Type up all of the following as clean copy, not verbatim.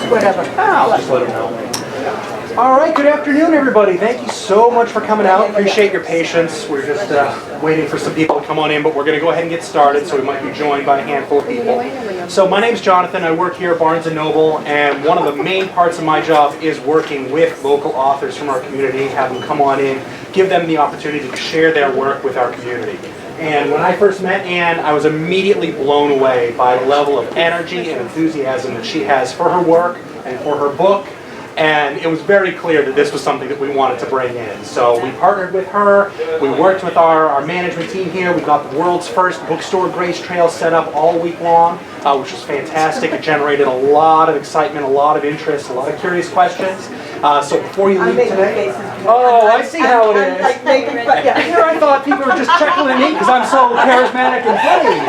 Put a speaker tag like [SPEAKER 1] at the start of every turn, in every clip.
[SPEAKER 1] whatever.
[SPEAKER 2] I'll just let them know. All right, good afternoon, everybody. Thank you so much for coming out. Appreciate your patience. We're just waiting for some people to come on in, but we're going to go ahead and get started, so we might be joined by a handful of people. So my name's Jonathan. I work here at Barnes & Noble, and one of the main parts of my job is working with local authors from our community, have them come on in, give them the opportunity to share their work with our community. And when I first met Anne, I was immediately blown away by the level of energy and enthusiasm that she has for her work and for her book. And it was very clear that this was something that we wanted to bring in. So we partnered with her, we worked with our management team here, we got the world's first bookstore Grace Trail set up all week long, which was fantastic. It generated a lot of excitement, a lot of interest, a lot of curious questions. So before you leave today... Oh, I see how it is. Here I thought people were just checking at me because I'm so charismatic and funny.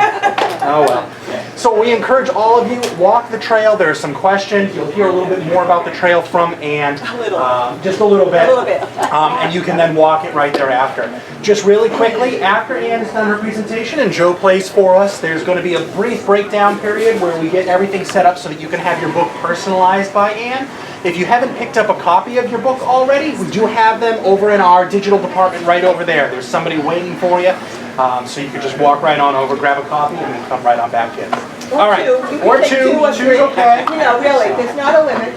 [SPEAKER 2] Oh well. So we encourage all of you, walk the trail. There are some questions. You'll hear a little bit more about the trail from Anne. Just a little bit. And you can then walk it right thereafter. Just really quickly, after Anne has done her presentation and Joe plays for us, there's going to be a brief breakdown period where we get everything set up so that you can have your book personalized by Anne. If you haven't picked up a copy of your book already, we do have them over in our digital department right over there. There's somebody waiting for you. So you can just walk right on over, grab a copy, and then come right on back in. All right. Or two. Two's okay.
[SPEAKER 1] You know, really, there's not a limit.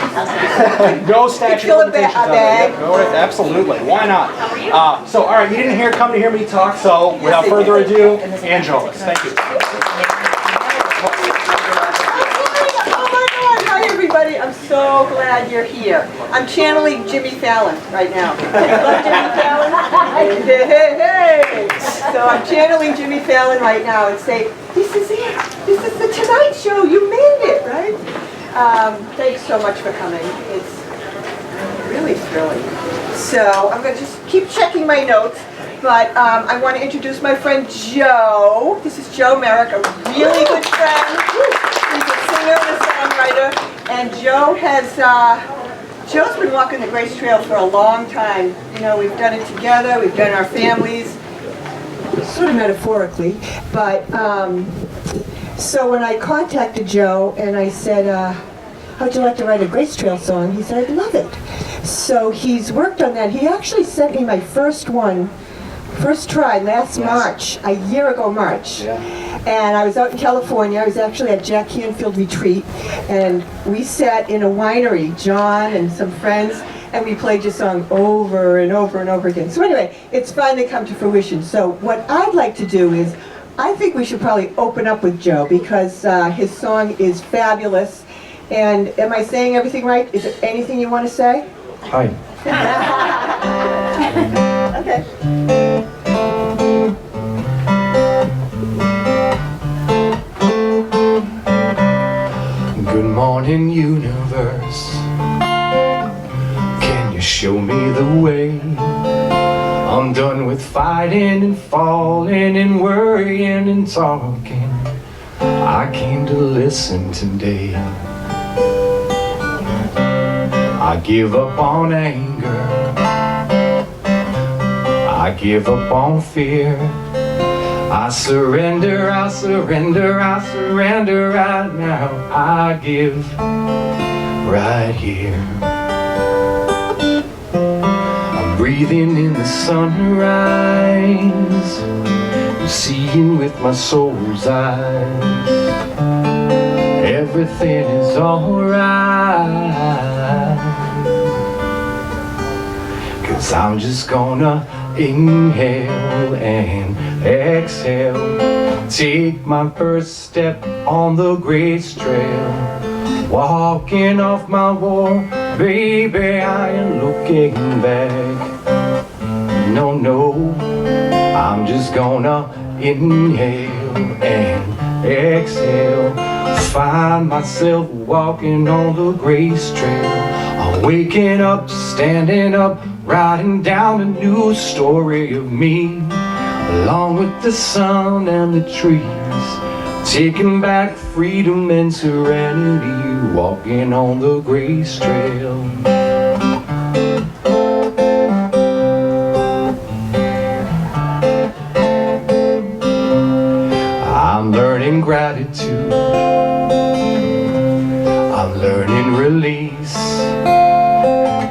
[SPEAKER 2] No statute of limitations on that. Absolutely. Why not? So, all right, you didn't come to hear me talk, so without further ado, Anne Jolles. Thank you.
[SPEAKER 1] Everybody, I'm so glad you're here. I'm channeling Jimmy Fallon right now. Love Jimmy Fallon? Hey. So I'm channeling Jimmy Fallon right now and say, this is it. This is the Tonight Show. You made it, right? Thanks so much for coming. It's really thrilling. So I'm going to just keep checking my notes. But I want to introduce my friend Joe. This is Joe Merrick, a really good friend. He's a singer and a songwriter. And Joe Joe's been walking the Grace Trail for a long time. You know, we've done it together, we've done our families, sort of metaphorically. But, so when I contacted Joe and I said, how'd you like to write a Grace Trail song? He said, I'd love it. So he's worked on that. He actually sent me my first try last March, a year ago March. Yeah. And I was out in California. I was actually at Jack Canfield Retreat, and we sat in a winery, John and some friends, and we played your song over and over and over again. So anyway, it's finally come to fruition. So what I'd like to do is, I think we should probably open up with Joe, because his song is fabulous. And am I saying everything right? Is there anything you want to say?
[SPEAKER 3] Hi.
[SPEAKER 1] Okay.
[SPEAKER 3] Good morning, universe. Can you show me the way? I'm done with fighting and falling and worrying and talking. I came to listen today. I give up on anger. I give up on fear. I surrender right now. I give right here. I'm breathing in the sunrise, I'm seeing with my soul's eyes. Everything is alright, 'cause I'm just gonna inhale and exhale. Take my first step on the Grace Trail. Walking off my wall, baby, I ain't looking back. No, I'm just gonna inhale and exhale. Find myself walking on the Grace Trail. I'm waking up, standing up, writing down a new story of me, along with the sun and the trees, taking back freedom and serenity, walking on the Grace Trail. I'm learning gratitude, I'm learning release.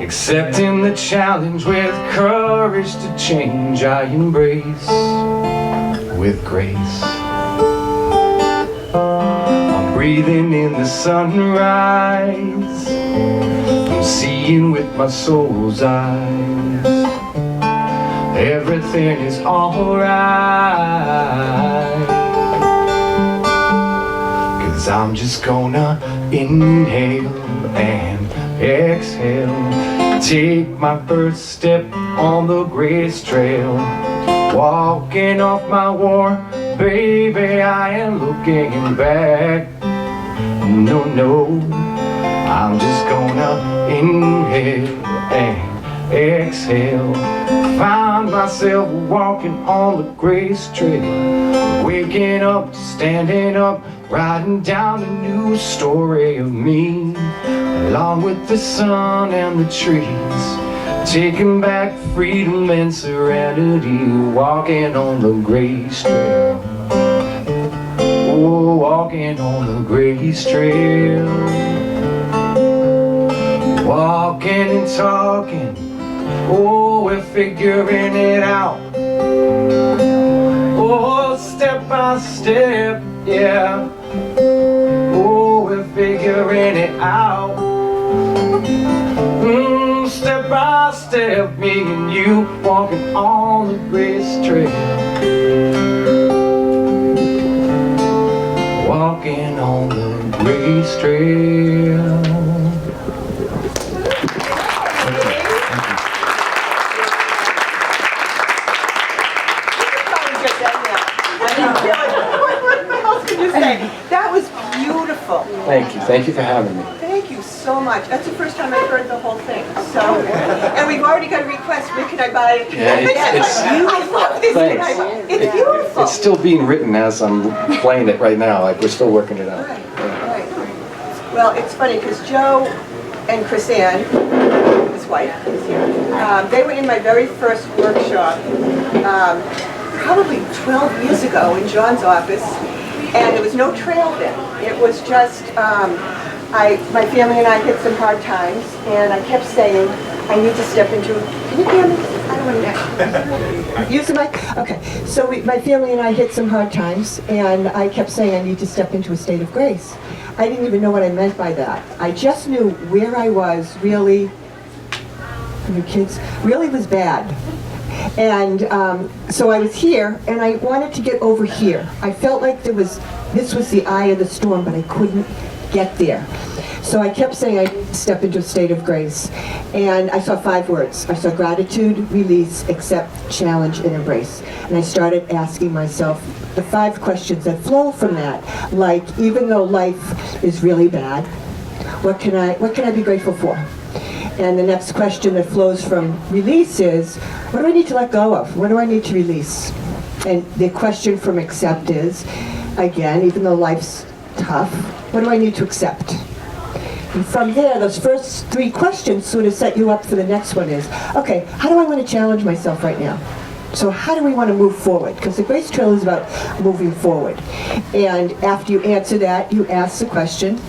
[SPEAKER 3] Accepting the challenge with courage to change, I embrace with grace. I'm breathing in the sunrise, I'm seeing with my soul's eyes. Everything is alright, 'cause I'm just gonna inhale and exhale, take my first step on the grace trail, walking off my war, baby, I ain't looking back. No, no, I'm just gonna inhale and exhale, find myself walking on the grace trail, waking up, standing up, writing down a new story of me, along with the sun and the trees, taking back freedom and serenity, walking on the grace trail. Oh, walking on the grace trail, walking and talking, oh, we're figuring it out. Oh, step by step, yeah. Oh, we're figuring it out. Step by step, me and you walking on the grace trail, walking on the grace trail.
[SPEAKER 1] What else can you say? That was beautiful.
[SPEAKER 3] Thank you. Thank you for having me.
[SPEAKER 1] Thank you so much. That's the first time I've heard the whole thing. So, and we've already got a request. Where can I buy it?
[SPEAKER 3] Yeah, it's
[SPEAKER 1] I love this.
[SPEAKER 3] thanks.
[SPEAKER 1] It's beautiful.
[SPEAKER 3] It's still being written as I'm playing it right now. Like we're still working it out.
[SPEAKER 1] Right, right. Well, it's funny because Joe and Chris Ann, his wife, is here. They were in my very first workshop, probably 12 years ago in John's office, and there was no trail then. It was just, my family and I hit some hard times, and I kept saying, I need to step into, can you hear me? I don't want to use the mic? Okay, so my family and I hit some hard times, and I kept saying I need to step into a state of grace. I didn't even know what I meant by that. I just knew where I was really, you kids, really was bad. And so I was here, and I wanted to get over here. I felt like this was the eye of the storm, but I couldn't get there. So I kept saying I'd step into a state of grace. And I saw 5 words. I saw gratitude, release, accept, challenge, and embrace. And I started asking myself the 5 questions that flow from that. Like, even though life is really bad, what can I be grateful for? And the next question that flows from release is, what do I need to let go of? What do I need to release? And the question from accept is, again, even though life's tough, what do I need to accept? And from there, those first 3 questions sort of set you up for the next one is, okay, how do I want to challenge myself right now? So how do we want to move forward? Because the Grace Trail is about moving forward. And after you answer that, you ask the question,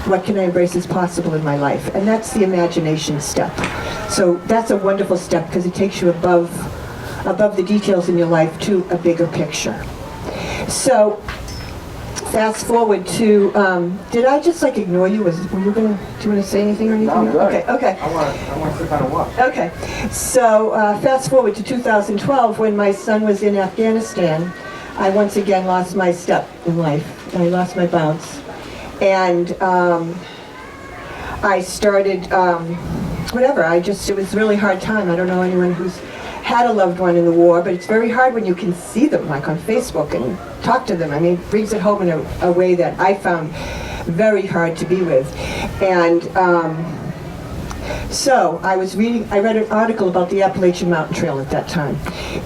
[SPEAKER 1] what can I embrace as possible in my life? And that's the imagination step. So that's a wonderful step because it takes you above the details in your life to a bigger picture. So fast forward to, did I just like ignore you? Do you want to say anything or anything?
[SPEAKER 3] No, I'm good.
[SPEAKER 1] Okay.
[SPEAKER 3] I want to sit down and watch.
[SPEAKER 1] Okay. So fast forward to 2012 when my son was in Afghanistan. I once again lost my step in life. I lost my bounce. And I started, it was a really hard time. I don't know anyone who's had a loved one in the war, but it's very hard when you can see them, like on Facebook, and talk to them. I mean, it brings it home in a way that I found very hard to be with. And so I read an article about the Appalachian Mountain Trail at that time.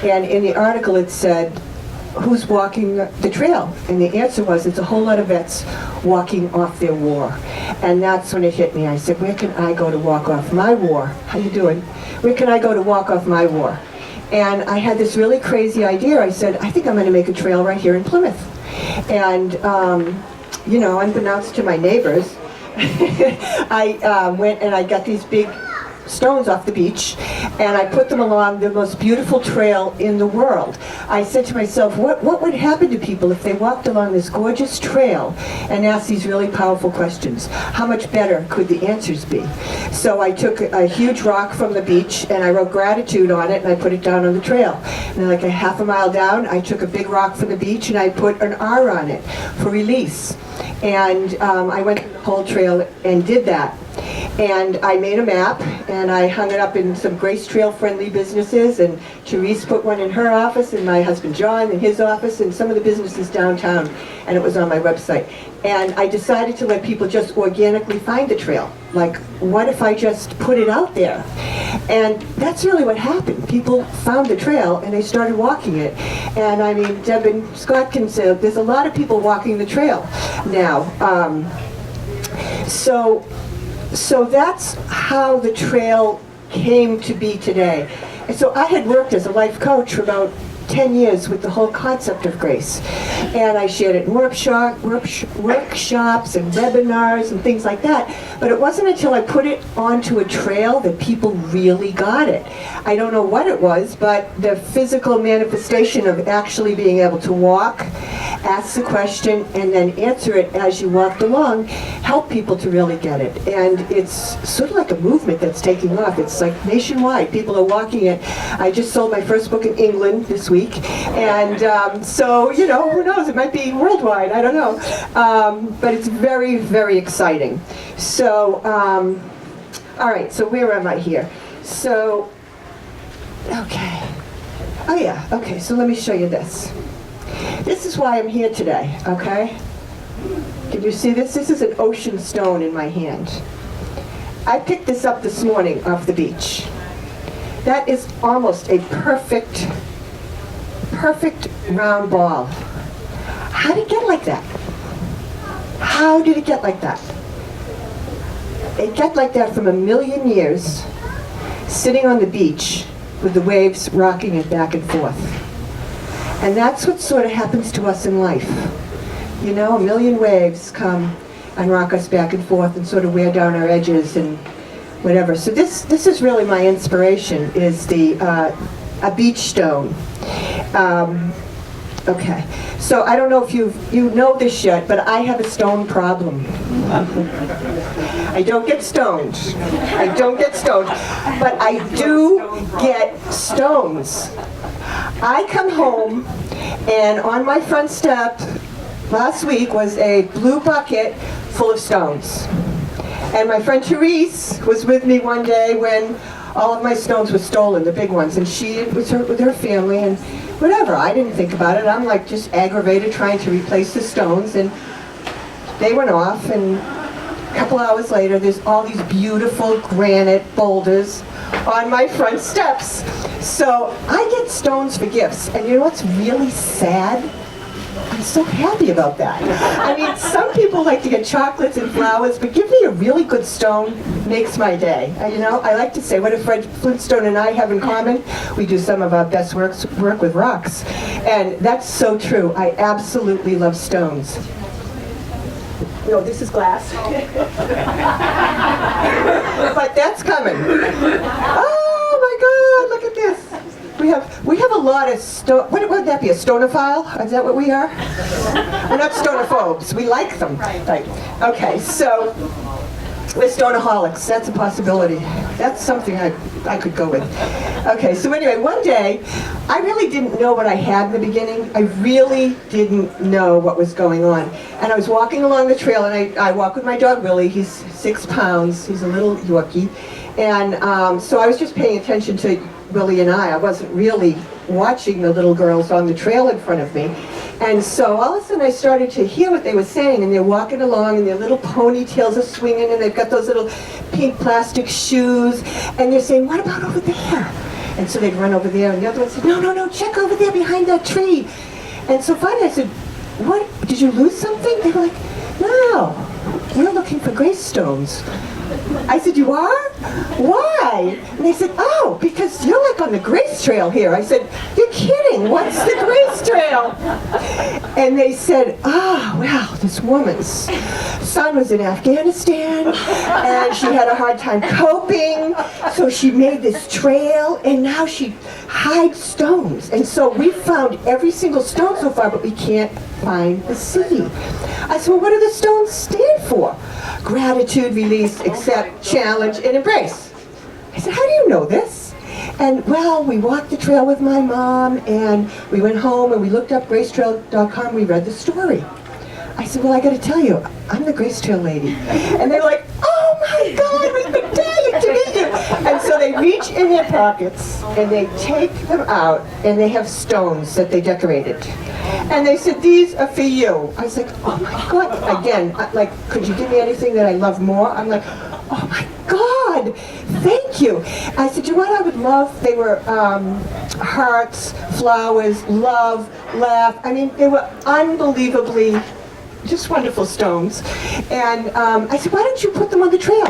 [SPEAKER 1] And in the article it said, who's walking the trail? And the answer was, it's a whole lot of vets walking off their war. And that's when it hit me. I said, where can I go to walk off my war? How you doing? Where can I go to walk off my war? And I had this really crazy idea. I said, I think I'm going to make a trail right here in Plymouth. And, unbeknownst to my neighbors, I went and I got these big stones off the beach, and I put them along the most beautiful trail in the world. I said to myself, what would happen to people if they walked along this gorgeous trail and asked these really powerful questions? How much better could the answers be? So I took a huge rock from the beach and I wrote gratitude on it and I put it down on the trail. And then like a half a mile down, I took a big rock from the beach and I put an R on it for release. And I went through the whole trail and did that. And I made a map and I hung it up in some Grace Trail friendly businesses, and Therese put one in her office and my husband John in his office and some of the businesses downtown, and it was on my website. And I decided to let people just organically find the trail. Like, what if I just put it out there? And that's really what happened. People found the trail and they started walking it. And I mean, Deb and Scott can say there's a lot of people walking the trail now. So that's how the trail came to be today. And so I had worked as a life coach for about 10 years with the whole concept of grace. And I shared it in workshops and webinars and things like that. But it wasn't until I put it onto a trail that people really got it. I don't know what it was, but the physical manifestation of actually being able to walk, ask the question, and then answer it as you walked along helped people to really get it. And it's sort of like a movement that's taking off. It's like nationwide. People are walking it. I just sold my first book in England this week. And so, you know, who knows? It might be worldwide. I don't know. But it's very, very exciting. So, all right. So where am I here? So, okay. Oh, yeah. Okay. So let me show you this. This is why I'm here today, okay? Can you see this? This is an ocean stone in my hand. I picked this up this morning off the beach. That is almost a perfect round ball. How did it get like that? How did it get like that? It got like that from a million years, sitting on the beach with the waves rocking it back and forth. And that's what sort of happens to us in life. You know, a million waves come and rock us back and forth and sort of wear down our edges and whatever. So this is really my inspiration, is a beach stone. Okay, so I don't know if you know this yet, but I have a stone problem. I don't get stoned. I don't get stoned, but I do get stones. I come home, and on my front step last week was a blue bucket full of stones. And my friend Therese was with me one day when all of my stones were stolen, the big ones, and she was with her family and whatever. I didn't think about it. I'm like just aggravated trying to replace the stones, and they went off, and a couple hours later there's all these beautiful granite boulders on my front steps. So I get stones for gifts, and you know what's really sad? I'm so happy about that. I mean, some people like to get chocolates and flowers, but give me a really good stone makes my day. You know, I like to say, what if Fred Flintstone and I have in common? We do some of our best work with rocks. And that's so true. I absolutely love stones. No, this is glass. But that's coming. Oh my God, look at this. We have a lot of stone. What would that be? A stonophile? Is that what we are? We're not stonophobes. We like them. Right. Okay, so we're stoneaholics. That's a possibility. That's something I could go with. Okay, so anyway, one day, I really didn't know what I had in the beginning. I really didn't know what was going on. And I was walking along the trail, and I walk with my dog Willie. He's 6 pounds. He's a little Yorkie. And so I was just paying attention to Willie and I wasn't really watching the little girls on the trail in front of me. And so all of a sudden I started to hear what they were saying, and they're walking along and their little ponytails are swinging, and they've got those little pink plastic shoes, and they're saying, what about over there? And so they'd run over there, and the other one said, no, check over there behind that tree. And so finally I said, what, did you lose something? They were like, no. we're looking for gravestones. I said, you are? Why? And they said, oh, because you're like on the Grace Trail here. I said, you're kidding, what's the Grace Trail? And they said, well, this woman's son was in Afghanistan, and she had a hard time coping, so she made this trail, and now she hides stones. And so we found every single stone so far, but we can't find the seed. I said, well, what do the stones stand for? Gratitude, release, accept, challenge, and embrace. I said, how do you know this? And well, we walked the trail with my mom, and we went home and we looked up gracetrail.com, we read the story. I said, well, I gotta tell you, I'm the Grace Trail lady. And they're like, oh my God, we've been dying to meet you. And so they reach in their pockets and they take them out and they have stones that they decorated. And they said, these are for you. I was like, oh my God. Again, like, could you give me anything that I love more? I'm like, oh my God, thank you. I said, you know what I would love? They were hearts, flowers, love, laugh. I mean, they were unbelievably just wonderful stones. And I said, why don't you put them on the trail?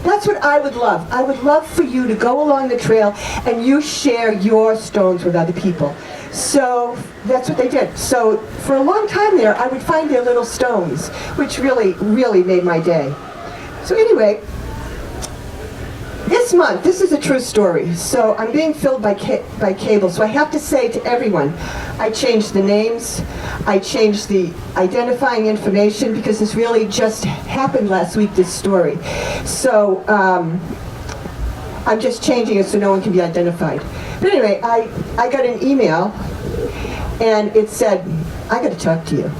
[SPEAKER 1] That's what I would love. I would love for you to go along the trail and you share your stones with other people. So that's what they did. So for a long time there, I would find their little stones, which really, really made my day. So anyway, this month, this is a true story. So I'm being filled by cable. So I have to say to everyone, I changed the names, I changed the identifying information, because this really just happened last week, this story. So I'm just changing it so no one can be identified. But anyway, I got an email and it said, I got to talk to you.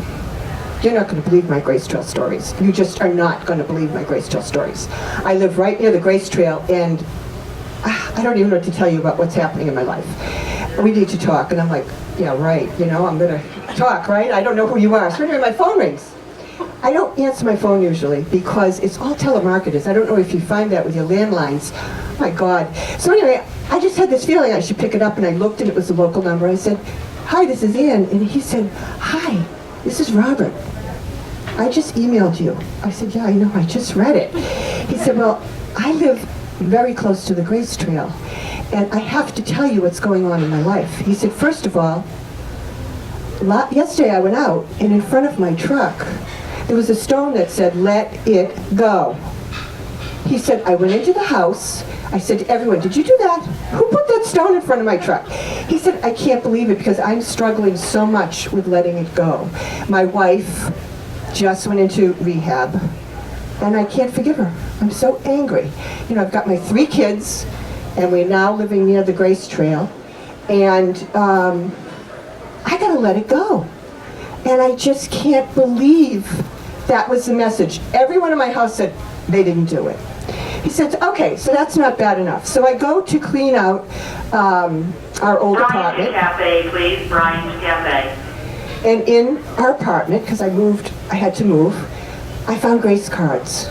[SPEAKER 1] You're not going to believe my Grace Trail stories. You just are not going to believe my Grace Trail stories. I live right near the Grace Trail, and I don't even know what to tell you about what's happening in my life. We need to talk. And I'm like, yeah, right, you know, I'm going to talk, right? I don't know who you are. So anyway, my phone rings. I don't answer my phone usually because it's all telemarketers. I don't know if you find that with your landlines. Oh my God. So anyway, I just had this feeling I should pick it up, and I looked and it was the local number. I said, hi, this is Ann. And he said, hi, this is Robert. I just emailed you. I said, yeah, I know, I just read it. He said, well, I live very close to the Grace Trail, and I have to tell you what's going on in my life. He said, first of all, yesterday I went out, and in front of my truck, there was a stone that said, let it go. He said, I went into the house, I said to everyone, did you do that? Who put that stone in front of my truck? He said, I can't believe it because I'm struggling so much with letting it go. My wife just went into rehab, and I can't forgive her. I'm so angry. You know, I've got my 3 kids, and we're now living near the Grace Trail, and I gotta let it go. And I just can't believe that was the message. Everyone in my house said they didn't do it. He said, okay, so that's not bad enough. So I go to clean out our old apartment.
[SPEAKER 4] Brian's Cafe, please, Brian's Cafe.
[SPEAKER 1] And in our apartment, because I had to move, I found Grace cards.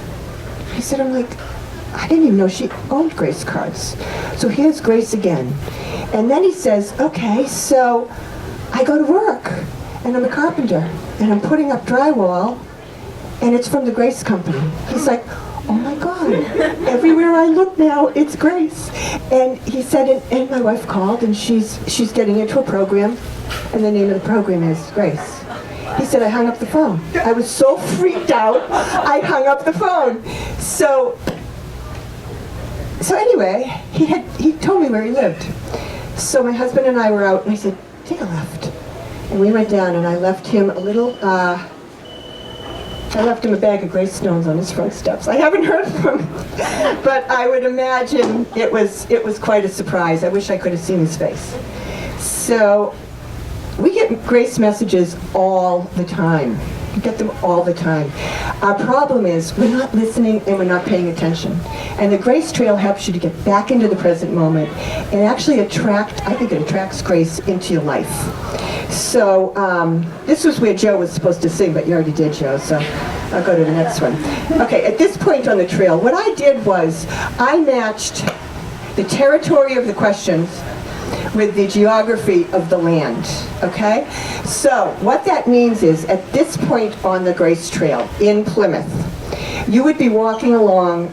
[SPEAKER 1] He said, I'm like, I didn't even know she owned Grace cards. So here's Grace again. And then he says, okay, so I go to work, and I'm a carpenter, and I'm putting up drywall, and it's from the Grace Company. He's like, oh my God, everywhere I look now, it's Grace. And he said, and my wife called, and she's getting into a program, and the name of the program is Grace. He said, I hung up the phone. I was so freaked out, I hung up the phone. So anyway, he told me where he lived. So my husband and I were out, and I said, take a left. And we went down, and I left him a little, I left him a bag of Grace stones on his front steps. I haven't heard from him, but I would imagine it was quite a surprise. I wish I could have seen his face. So we get Grace messages all the time. We get them all the time. Our problem is we're not listening and we're not paying attention. And the Grace Trail helps you to get back into the present moment and actually I think it attracts grace into your life. So this was where Joe was supposed to sing, but you already did, Joe, so I'll go to the next one. Okay, at this point on the trail, what I did was I matched the territory of the questions with the geography of the land, okay? So what that means is at this point on the Grace Trail in Plymouth, you would be walking along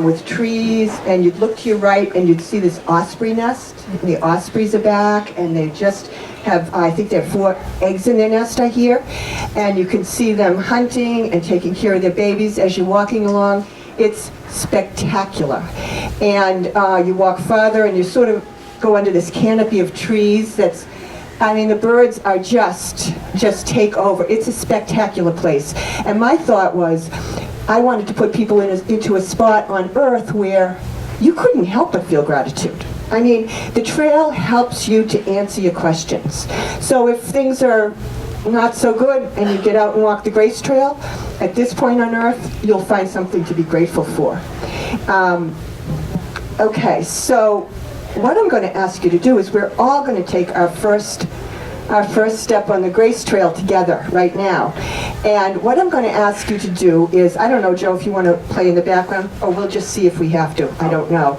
[SPEAKER 1] with trees, and you'd look to your right and you'd see this osprey nest. And the ospreys are back, and they just have, I think they have 4 eggs in their nest, I hear. And you can see them hunting and taking care of their babies as you're walking along. It's spectacular. And you walk farther and you sort of go under this canopy of trees that's, I mean, the birds are just take over. It's a spectacular place. And my thought was, I wanted to put people into a spot on Earth where you couldn't help but feel gratitude. I mean, the trail helps you to answer your questions. So if things are not so good and you get out and walk the Grace Trail, at this point on Earth, you'll find something to be grateful for. Okay, so what I'm going to ask you to do is we're all going to take our first step on the Grace Trail together right now. And what I'm going to ask you to do is, I don't know, Joe, if you want to play in the background, or we'll just see if we have to. I don't know.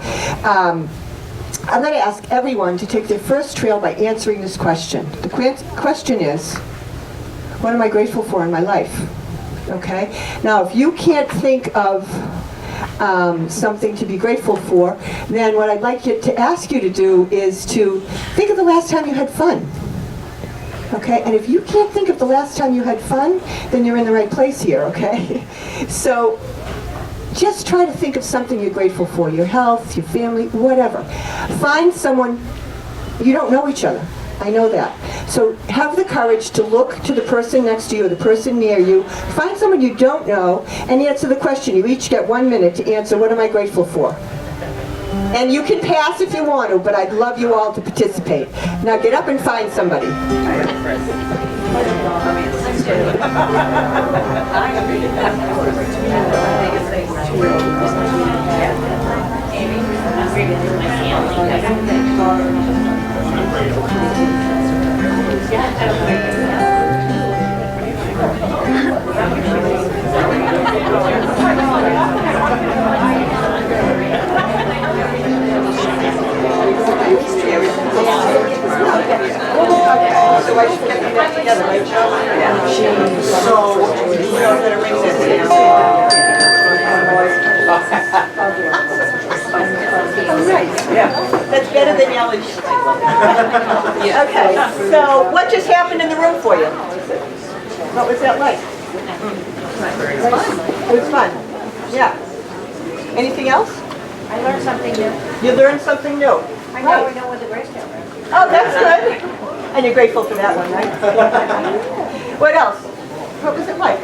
[SPEAKER 1] I'm going to ask everyone to take their first trail by answering this question. The question is, what am I grateful for in my life? Okay? Now, if you can't think of something to be grateful for, then what I'd like to ask you to do is to think of the last time you had fun. Okay? And if you can't think of the last time you had fun, then you're in the right place here, okay? So just try to think of something you're grateful for, your health, your family, whatever. Find someone, you don't know each other, I know that. So have the courage to look to the person next to you or the person near you, find someone you don't know, and answer the question. You each get 1 minute to answer, what am I grateful for? And you can pass if you want to, but I'd love you all to participate. Now get up and find somebody. So I should get that together, right, Joe? Yeah. So, you know how to ring this down. Oh, nice. Yeah. That's better than yelling. Okay, so what just happened in the room for you? What was that like? It was fun. Yeah. Anything else?
[SPEAKER 5] I learned something new.
[SPEAKER 1] You learned something new.
[SPEAKER 5] I know what the Grace Trail is.
[SPEAKER 1] Oh, that's good. And you're grateful for that one, right? What else? What was it like?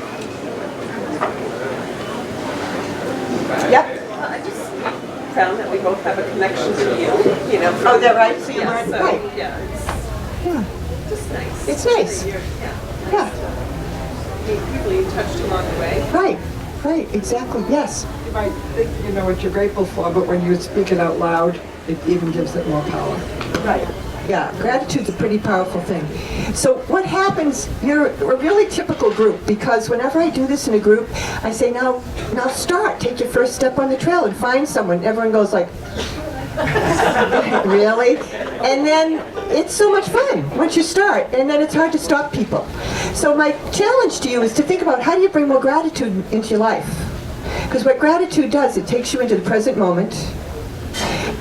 [SPEAKER 1] Yep.
[SPEAKER 6] Well, I just found that we both have a connection to you know.
[SPEAKER 1] Oh, is that right? So you
[SPEAKER 6] Yeah,
[SPEAKER 1] learned,
[SPEAKER 6] so,
[SPEAKER 1] right.
[SPEAKER 6] yeah, it's just nice.
[SPEAKER 1] It's nice.
[SPEAKER 6] Yeah.
[SPEAKER 1] Yeah.
[SPEAKER 6] People you touched along the way.
[SPEAKER 1] Right, exactly, yes.
[SPEAKER 7] You might think you know what you're grateful for, but when you speak it out loud, it even gives it more power.
[SPEAKER 1] Right. Yeah, gratitude's a pretty powerful thing. So what happens, you're a really typical group, because whenever I do this in a group, I say, now start, take your first step on the trail and find someone. Everyone goes like, really? And then it's so much fun once you start, and then it's hard to stop people. So my challenge to you is to think about, how do you bring more gratitude into your life? Because what gratitude does, it takes you into the present moment,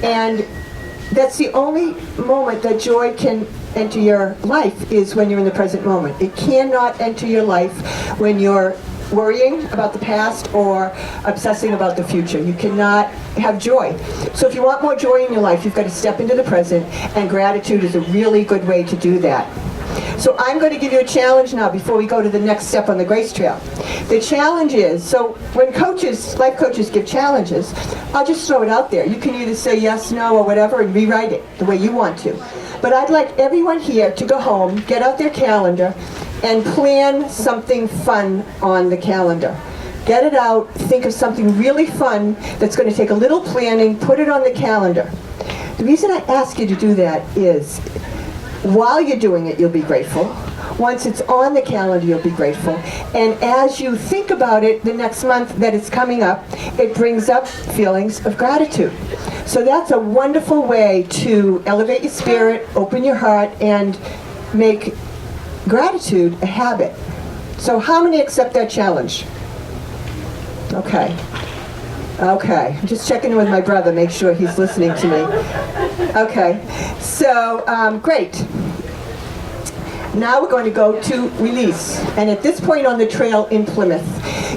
[SPEAKER 1] and that's the only moment that joy can enter your life, is when you're in the present moment. It cannot enter your life when you're worrying about the past or obsessing about the future. You cannot have joy. So if you want more joy in your life, you've got to step into the present, and gratitude is a really good way to do that. So I'm going to give you a challenge now before we go to the next step on the Grace Trail. The challenge is, so when coaches, life coaches give challenges, I'll just throw it out there. You can either say yes, no, or whatever, and rewrite it the way you want to. But I'd like everyone here to go home, get out their calendar, and plan something fun on the calendar. Get it out, think of something really fun that's going to take a little planning, put it on the calendar. The reason I ask you to do that is, while you're doing it, you'll be grateful. Once it's on the calendar, you'll be grateful. And as you think about it the next month that it's coming up, it brings up feelings of gratitude. So that's a wonderful way to elevate your spirit, open your heart, and make gratitude a habit. So how many accept that challenge? Okay. Okay, I'm just checking in with my brother, make sure he's listening to me. Okay, so, great. Now we're going to go to release. And at this point on the trail in Plymouth,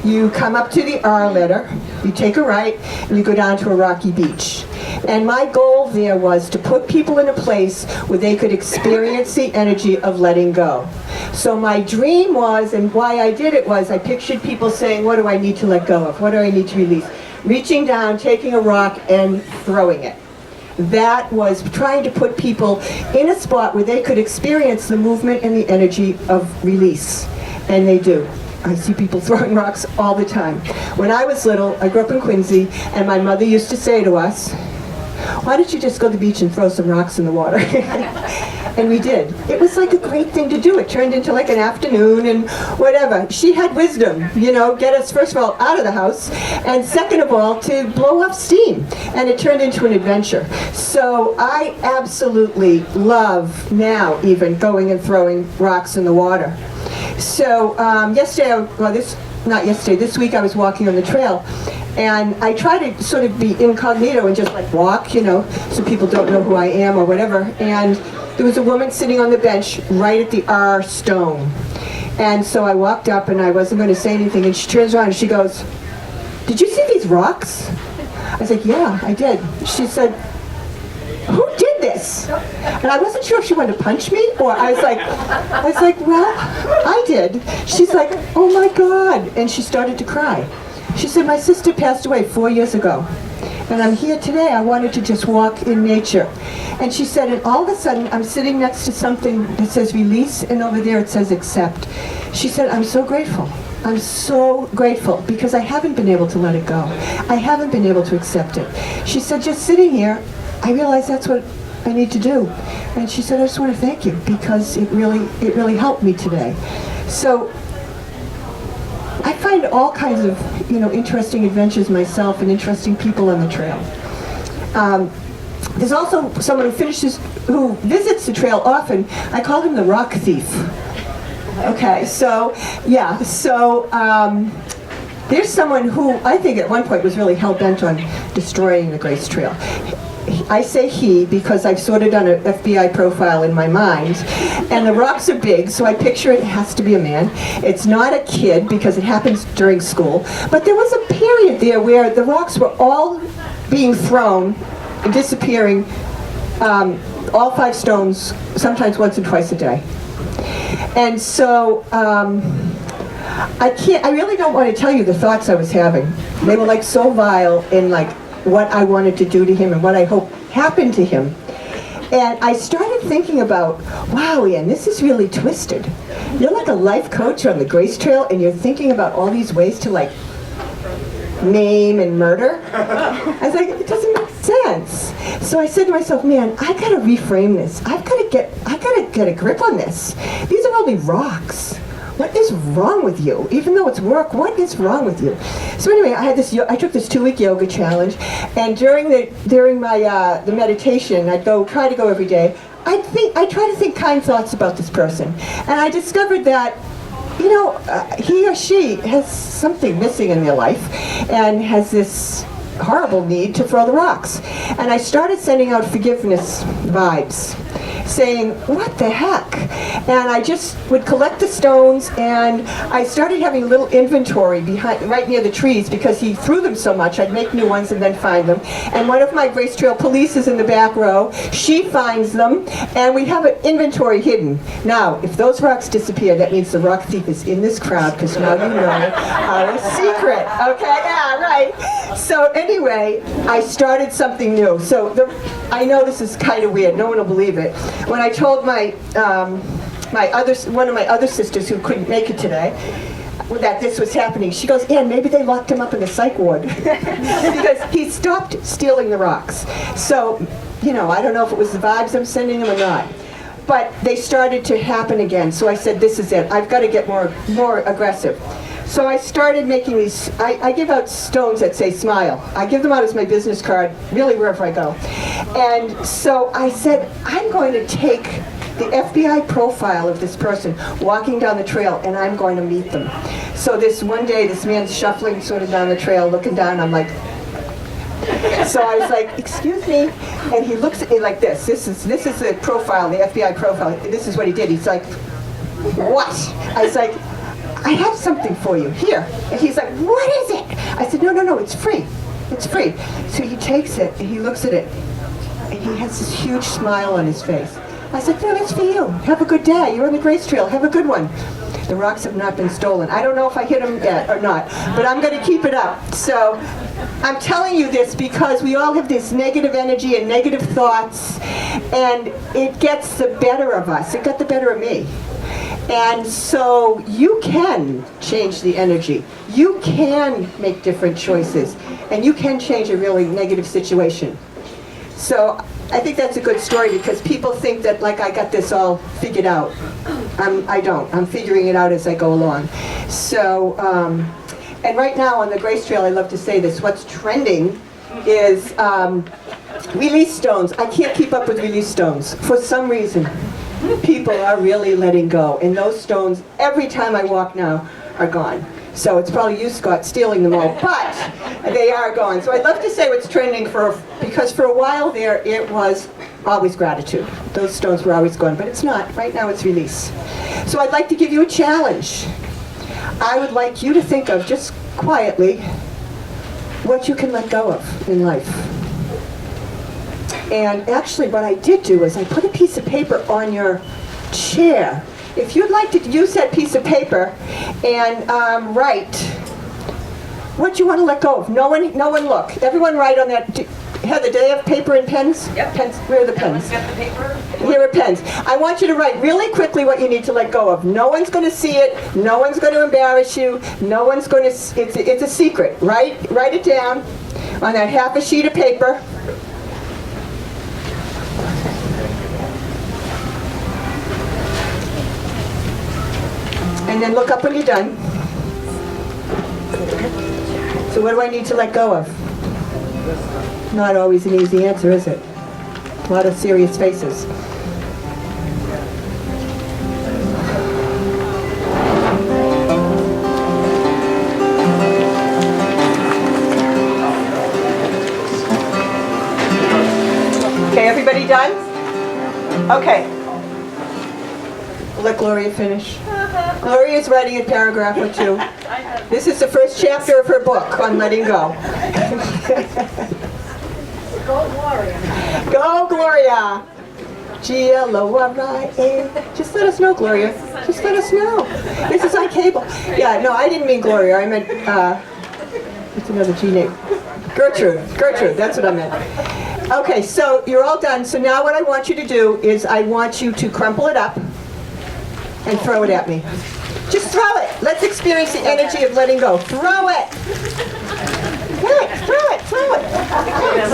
[SPEAKER 1] you come up to the R letter, you take a right, and you go down to a rocky beach. And my goal there was to put people in a place where they could experience the energy of letting go. So my dream was, and why I did it was, I pictured people saying, what do I need to let go of? What do I need to release? Reaching down, taking a rock, and throwing it. That was trying to put people in a spot where they could experience the movement and the energy of release. And they do. I see people throwing rocks all the time. When I was little, I grew up in Quincy, and my mother used to say to us, why don't you just go to the beach and throw some rocks in the water? And we did. It was like a great thing to do. It turned into like an afternoon and whatever. She had wisdom, you know, get us first of all out of the house, and second of all to blow off steam. And it turned into an adventure. So I absolutely love now even going and throwing rocks in the water. So this week I was walking on the trail, and I try to sort of be incognito and just like walk, you know, so people don't know who I am or whatever. And there was a woman sitting on the bench right at the R stone. And so I walked up and I wasn't going to say anything, and she turns around and she goes, did you see these rocks? I was like, yeah, I did. She said, who did this? And I wasn't sure if she wanted to punch me, or I was like, well, I did. She's like, oh my God. And she started to cry. She said, my sister passed away 4 years ago. And I'm here today, I wanted to just walk in nature. And she said, and all of a sudden, I'm sitting next to something that says release, and over there it says accept. She said, I'm so grateful. I'm so grateful because I haven't been able to let it go. I haven't been able to accept it. She said, just sitting here, I realize that's what I need to do. And she said, I just want to thank you because it really helped me today. So I find all kinds of, you know, interesting adventures myself and interesting people on the trail. There's also someone who visits the trail often. I call him the rock thief. Okay, so yeah, there's someone who I think at one point was really hell-bent on destroying the Grace Trail. I say he because I've sort of done an FBI profile in my mind, and the rocks are big, so I picture it has to be a man. It's not a kid because it happens during school, but there was a period there where the rocks were all being thrown and disappearing, all 5 stones, sometimes once and twice a day. And so I really don't want to tell you the thoughts I was having. They were like so vile in like what I wanted to do to him and what I hope happened to him. And I started thinking about, wow, Ian, this is really twisted. You're like a life coach on the Grace Trail, and you're thinking about all these ways to like maim and murder. I was like, it doesn't make sense. So I said to myself, man, I gotta reframe this. I gotta get a grip on this. These are only rocks. What is wrong with you? Even though it's work, what is wrong with you? So anyway, I took this 2-week yoga challenge, and during the meditation, I'd try to go every day. I try to think kind thoughts about this person, and I discovered that, you know, he or she has something missing in their life, and has this horrible need to throw the rocks. And I started sending out forgiveness vibes, saying, what the heck? And I just would collect the stones, and I started having a little inventory right near the trees because he threw them so much. I'd make new ones and then find them. And one of my Grace Trail police is in the back row. She finds them, and we have an inventory hidden. Now, if those rocks disappear, that means the rock thief is in this crowd, because now you know our secret. Okay, yeah, right. So anyway, I started something new. So I know this is kind of weird. No one will believe it. When I told one of my other sisters who couldn't make it today that this was happening, she goes, Ann, maybe they locked him up in the psych ward because he stopped stealing the rocks. So, you know, I don't know if it was the vibes I'm sending him or not, but they started to happen again. So I said, this is it. I've got to get more aggressive. So I started making these, I give out stones that say smile. I give them out as my business card, really wherever I go. And so I said, I'm going to take the FBI profile of this person walking down the trail, and I'm going to meet them. So this one day, this man's shuffling sort of down the trail, looking down, I'm like, so I was like, excuse me, and he looks at me like this. This is the profile, the FBI profile. This is what he did. He's like, what? I was like, I have something for you, here. And he's like, what is it? I said, no, it's free. It's free. So he takes it, and he looks at it, and he has this huge smile on his face. I said, no, it's for you. Have a good day. You're on the Grace Trail. Have a good one. The rocks have not been stolen. I don't know if I hit them yet or not, but I'm going to keep it up. So I'm telling you this because we all have this negative energy and negative thoughts, and it gets the better of us. It got the better of me. And so you can change the energy. You can make different choices, and you can change a really negative situation. So I think that's a good story because people think that like I got this all figured out. I don't. I'm figuring it out as I go along. So, and right now on the Grace Trail, I love to say this, what's trending is release stones. I can't keep up with release stones. For some reason, people are really letting go. And those stones, every time I walk now, are gone. So it's probably you, Scott, stealing them all, but they are gone. So I'd love to say what's trending because for a while there, it was always gratitude. Those stones were always gone, but it's not. Right now it's release. So I'd like to give you a challenge. I would like you to think of, just quietly, what you can let go of in life. And actually what I did do is I put a piece of paper on your chair. If you'd like to use that piece of paper and write what you want to let go of. No one look. Everyone write on that. Heather, do they have paper and pens?
[SPEAKER 6] Yep.
[SPEAKER 1] Pens. Where are the pens?
[SPEAKER 6] Got the paper?
[SPEAKER 1] Here are pens. I want you to write really quickly what you need to let go of. No one's going to see it. No one's going to embarrass you. No one's going to. It's a secret. Write it down on that half a sheet of paper. And then look up when you're done. So what do I need to let go of? Not always an easy answer, is it? A lot of serious faces. Okay, everybody done? Okay. We'll let Gloria finish. Gloria's writing a paragraph or two. This is the first chapter of her book on letting go.
[SPEAKER 5] Go Gloria.
[SPEAKER 1] Go, Gloria! Gloria. Just let us know, Gloria. Just let us know. This is on cable. Yeah, no, I didn't mean Gloria. I meant, what's another G name? Gertrude. Gertrude, that's what I meant. Okay, so you're all done. So now what I want you to do is I want you to crumple it up and throw it at me. Just throw it. Let's experience the energy of letting go. Throw it. Yeah, throw it. Throw it. Yeah,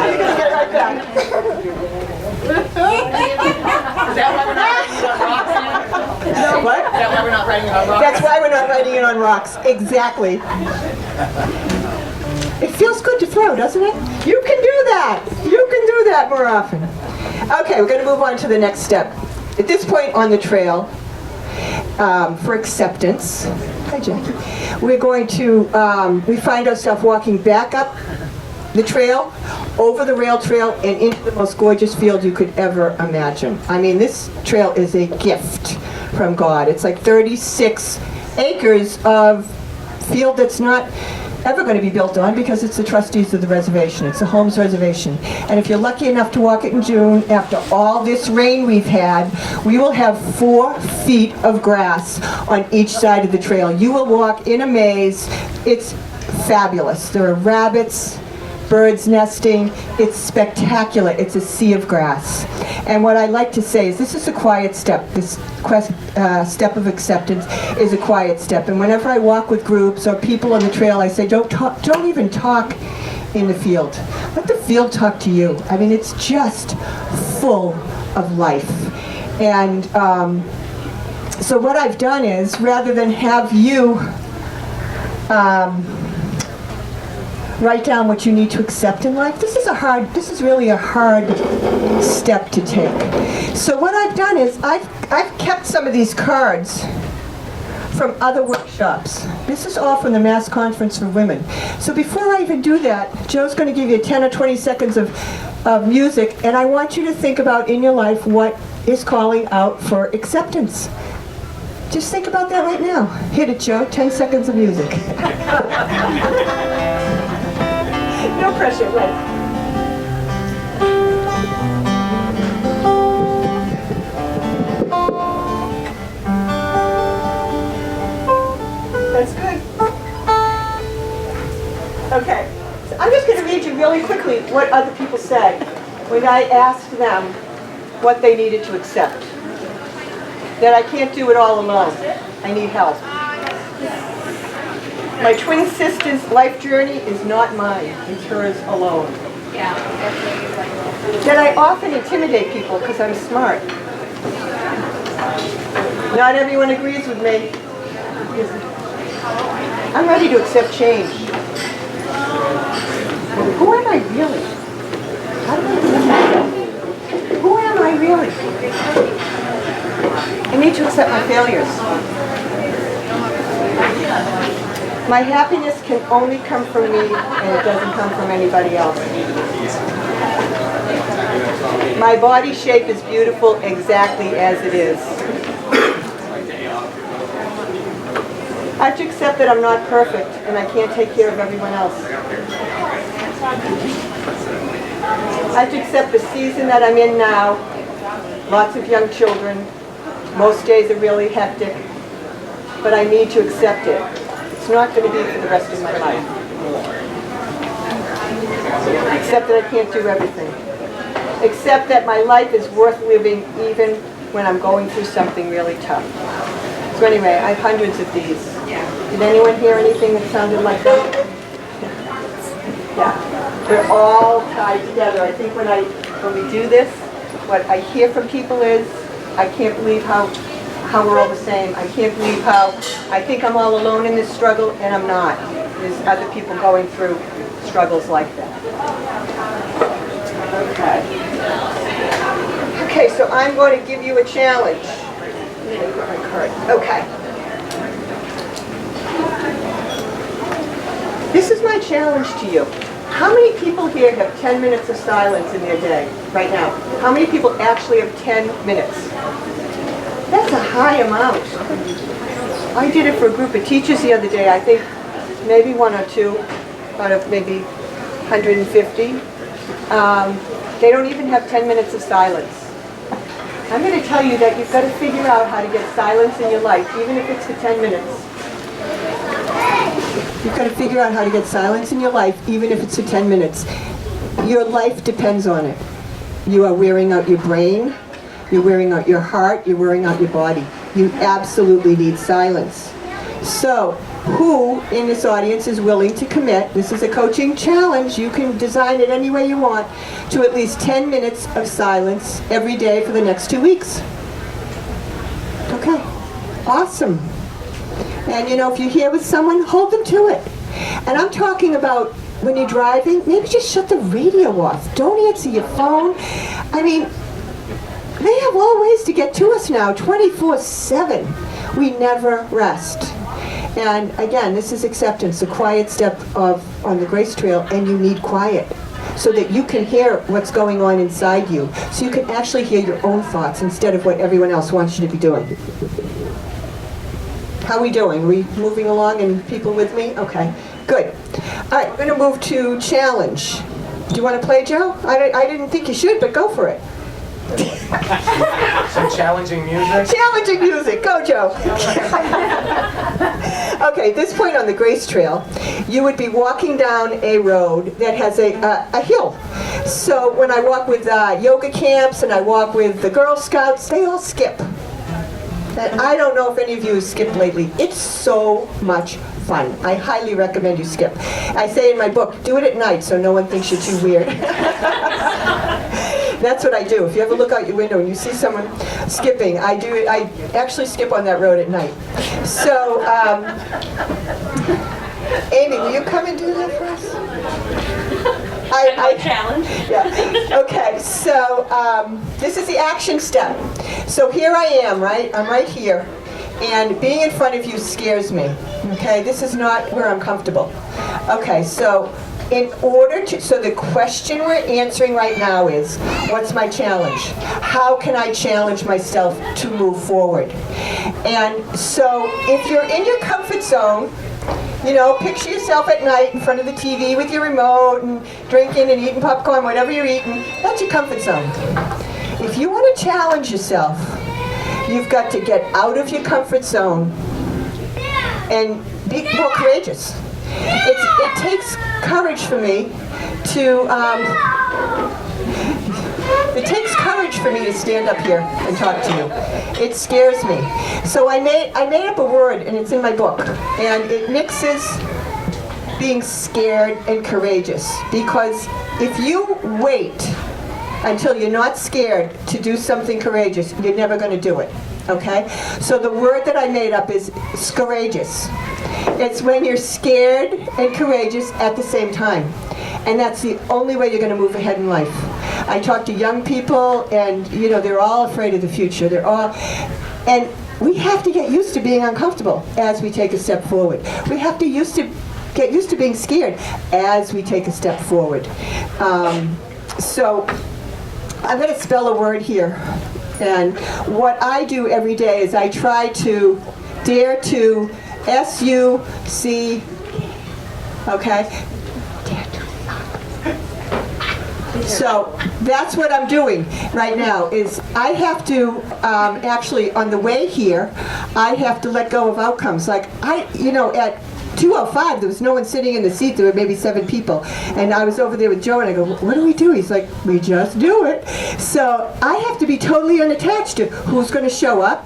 [SPEAKER 1] you're going to get right back.
[SPEAKER 6] Is that why we're not writing it on rocks now?
[SPEAKER 1] What?
[SPEAKER 6] Is that why we're not writing it on rocks?
[SPEAKER 1] That's why we're not writing it on rocks. Exactly. It feels good to throw, doesn't it? You can do that. You can do that more often. Okay, we're going to move on to the next step. At this point on the trail, for acceptance, hi Jackie, we're going to, we find ourselves walking back up the trail, over the rail trail, and into the most gorgeous field you could ever imagine. I mean, this trail is a gift from God. It's like 36 acres of field that's not ever going to be built on because it's the trustees of the reservation. It's the Holmes Reservation. And if you're lucky enough to walk it in June, after all this rain we've had, we will have 4 feet of grass on each side of the trail. You will walk in a maze. It's fabulous. There are rabbits, birds nesting. It's spectacular. It's a sea of grass. And what I like to say is this is a quiet step. This step of acceptance is a quiet step. And whenever I walk with groups or people on the trail, I say, don't even talk in the field. Let the field talk to you. I mean, it's just full of life. And so what I've done is, rather than have you write down what you need to accept in life. This is really a hard step to take. So what I've done is I've kept some of these cards from other workshops. This is all from the Mass Conference for Women. So before I even do that, Joe's going to give you 10 or 20 seconds of music, and I want you to think about in your life what is calling out for acceptance. Just think about that right now. Hit it, Joe. 10 seconds of music.
[SPEAKER 6] No pressure, right?
[SPEAKER 1] That's good. Okay. So I'm just going to read you really quickly what other people said when I asked them what they needed to accept. That I can't do it all alone. I need help. My twin sister's life journey is not mine. It's hers alone. That I often intimidate people because I'm smart. Not everyone agrees with me. I'm ready to accept change. Who am I really? How do I accept myself? Who am I really? I need to accept my failures. My happiness can only come from me, and it doesn't come from anybody else. My body shape is beautiful exactly as it is. I have to accept that I'm not perfect, and I can't take care of everyone else. I have to accept the season that I'm in now. Lots of young children. Most days are really hectic, but I need to accept it. It's not going to be for the rest of my life. Accept that I can't do everything. Accept that my life is worth living even when I'm going through something really tough. So anyway, I have hundreds of these. Did anyone hear anything that sounded like that? Yeah. They're all tied together. I think when we do this, what I hear from people is, I can't believe how we're all the same. I can't believe how I think I'm all alone in this struggle, and I'm not. There's other people going through struggles like that. Okay, so I'm going to give you a challenge. Okay. This is my challenge to you. How many people here have 10 minutes of silence in their day right now? How many people actually have 10 minutes? That's a high amount. I did it for a group of teachers the other day. I think maybe one or two out of maybe 150. They don't even have 10 minutes of silence. I'm going to tell you that you've got to figure out how to get silence in your life, even if it's for 10 minutes. You've got to figure out how to get silence in your life, even if it's for 10 minutes. Your life depends on it. You are wearing out your brain, you're wearing out your heart, you're wearing out your body. You absolutely need silence. So, who in this audience is willing to commit, this is a coaching challenge, you can design it any way you want, to at least 10 minutes of silence every day for the next 2 weeks? Okay, awesome. And you know, if you're here with someone, hold them to it. And I'm talking about when you're driving, maybe just shut the radio off. Don't answer your phone. I mean, they have all ways to get to us now, 24/7. We never rest. And again, this is acceptance, a quiet step on the Grace Trail, and you need quiet so that you can hear what's going on inside you. So you can actually hear your own thoughts instead of what everyone else wants you to be doing. How are we doing? Are we moving along and people with me? Okay, good. All right, we're going to move to challenge. Do you want to play, Joe? I didn't think you should, but go for it.
[SPEAKER 3] Some challenging music?
[SPEAKER 1] Challenging music. Go, Joe. Okay, at this point on the Grace Trail, you would be walking down a road that has a hill. So when I walk with yoga camps and I walk with the Girl Scouts, they all skip. And I don't know if any of you have skipped lately. It's so much fun. I highly recommend you skip. I say in my book, do it at night so no one thinks you're too weird. That's what I do. If you ever look out your window and you see someone skipping, I actually skip on that road at night. So Amy, will you come and do that for us?
[SPEAKER 6] Challenge.
[SPEAKER 1] Yeah. Okay, so this is the action step. So here I am, right? I'm right here. And being in front of you scares me. Okay, this is not where I'm comfortable. Okay, so in order to, so the question we're answering right now is, what's my challenge? How can I challenge myself to move forward? And so if you're in your comfort zone, you know, picture yourself at night in front of the TV with your remote and drinking and eating popcorn, whatever you're eating, that's your comfort zone. If you want to challenge yourself, you've got to get out of your comfort zone and be more courageous. It takes courage for me to, it takes courage for me to stand up here and talk to you. It scares me. So I made up a word, and it's in my book, and it mixes being scared and courageous. Because if you wait until you're not scared to do something courageous, you're never going to do it. Okay? So the word that I made up is courageous. It's when you're scared and courageous at the same time. And that's the only way you're going to move ahead in life. I talk to young people, and you know, they're all afraid of the future. And we have to get used to being uncomfortable as we take a step forward. We have to get used to being scared as we take a step forward. So I'm going to spell a word here. And what I do every day is I try to dare to S-U-C, okay? So that's what I'm doing right now, is I have to, actually on the way here, I have to let go of outcomes. Like you know, at 2:05, there was no one sitting in the seat. There were maybe 7 people. And I was over there with Joe, and I go, what do we do? He's like, we just do it. So I have to be totally unattached to who's going to show up,